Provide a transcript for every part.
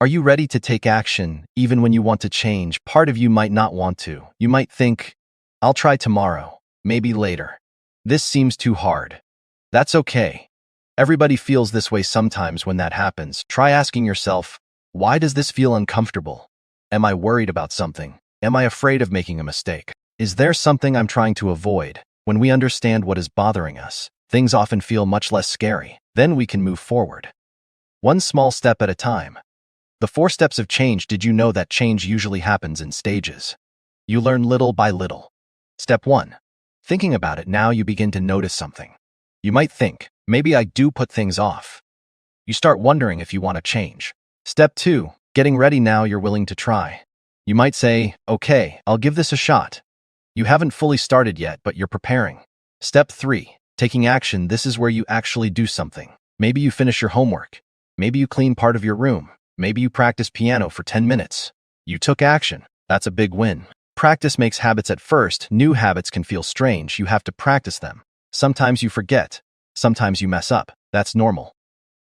Are you ready to take action even when you want to change? Part of you might not want to. You might think, I'll try tomorrow, maybe later. This seems too hard. That's okay. Everybody feels this way sometimes. When that happens, try asking yourself, why does this feel uncomfortable? Am I worried about something? Am I afraid of making a mistake? Is there something I'm trying to avoid? When we understand what is bothering us, things often feel much less scary. Then we can move forward. One small step at a time. The 4 steps of change. Did you know that change usually happens in stages? You learn little by little. Step 1. Thinking about it. Now you begin to notice something. You might think, maybe I do put things off. You start wondering if you want to change. Step 2. Getting ready. Now you're willing to try. You might say, okay, I'll give this a shot. You haven't fully started yet, but you're preparing. Step 3. Taking action. This is where you actually do something. Maybe you finish your homework. Maybe you clean part of your room. Maybe you practice piano for 10 minutes. You took action. That's a big win. Practice makes habits. At first, new habits can feel strange. You have to practice them. Sometimes you forget. Sometimes you mess up. That's normal.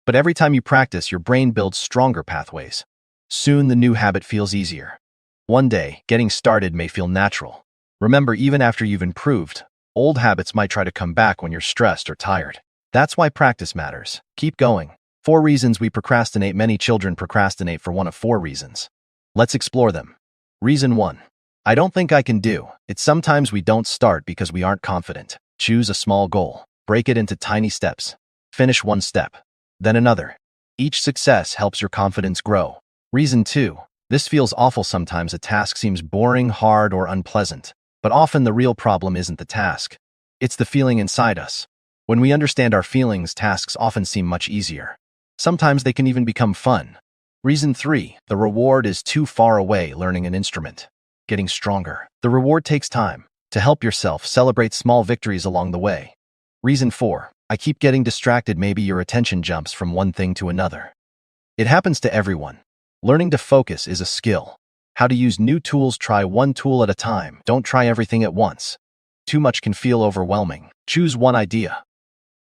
But every time you practice, your brain builds stronger pathways. Soon the new habit feels easier. One day, getting started may feel natural. Remember, even after you've improved, old habits might try to come back when you're stressed or tired. That's why practice matters. Keep going. 4 reasons we procrastinate. Many children procrastinate for one of 4 reasons. Let's explore them. Reason 1. I don't think I can do it. Sometimes we don't start because we aren't confident. Choose a small goal. Break it into tiny steps. Finish one step, then another. Each success helps your confidence grow. Reason 2. This feels awful. Sometimes a task seems boring, hard, or unpleasant. But often the real problem isn't the task. It's the feeling inside us. When we understand our feelings, tasks often seem much easier. Sometimes they can even become fun. Reason 3. The reward is too far away. Learning an instrument. Getting stronger. The reward takes time. To help yourself, celebrate small victories along the way. Reason 4. I keep getting distracted. Maybe your attention jumps from one thing to another. It happens to everyone. Learning to focus is a skill. How to use new tools. Try one tool at a time. Don't try everything at once. Too much can feel overwhelming. Choose one idea.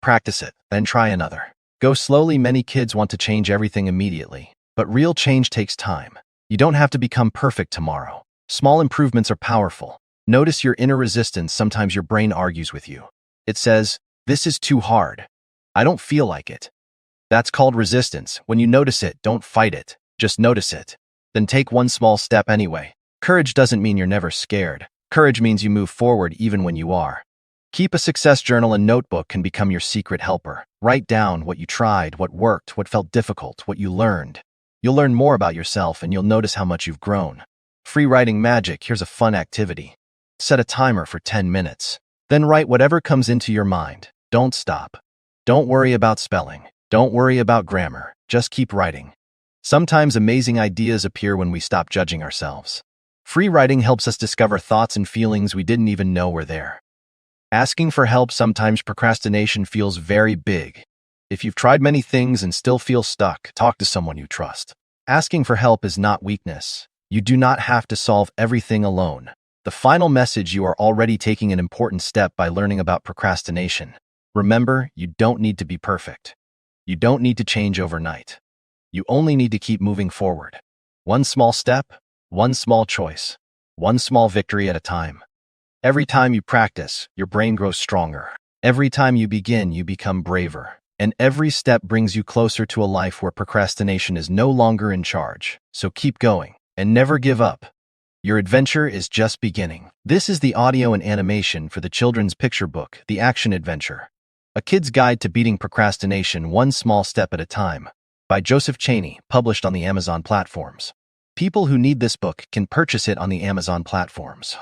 Practice it, then try another. Go slowly. Many kids want to change everything immediately, but real change takes time. You don't have to become perfect tomorrow. Small improvements are powerful. Notice your inner resistance. Sometimes your brain argues with you. It says, this is too hard. I don't feel like it. That's called resistance. When you notice it, don't fight it. Just notice it. Then take one small step anyway. Courage doesn't mean you're never scared. Courage means you move forward even when you are. Keep a success journal. And notebook can become your secret helper. Write down what you tried, what worked, what felt difficult, what you learned. You'll learn more about yourself and you'll notice how much you've grown. Free writing magic. Here's a fun activity. Set a timer for 10 minutes. Then write whatever comes into your mind. Don't stop. Don't worry about spelling. Don't worry about grammar. Just keep writing. Sometimes amazing ideas appear when we stop judging ourselves. Free writing helps us discover thoughts and feelings we didn't even know were there. Asking for help. Sometimes procrastination feels very big. If you've tried many things and still feel stuck, talk to someone you trust. Asking for help is not weakness. You do not have to solve everything alone. The final message: you are already taking an important step by learning about procrastination. Remember, you don't need to be perfect. You don't need to change overnight. You only need to keep moving forward. One small step, one small choice, one small victory at a time. Every time you practice, your brain grows stronger. Every time you begin, you become braver. And every step brings you closer to a life where procrastination is no longer in charge. So keep going and never give up. Your adventure is just beginning. This is the audio and animation for the children's picture book, The Action Adventure. A Kid's Guide to Beating Procrastination One Small Step at a Time, by Joseph Chaney, published on the Amazon platforms. People who need this book can purchase it on the Amazon platforms.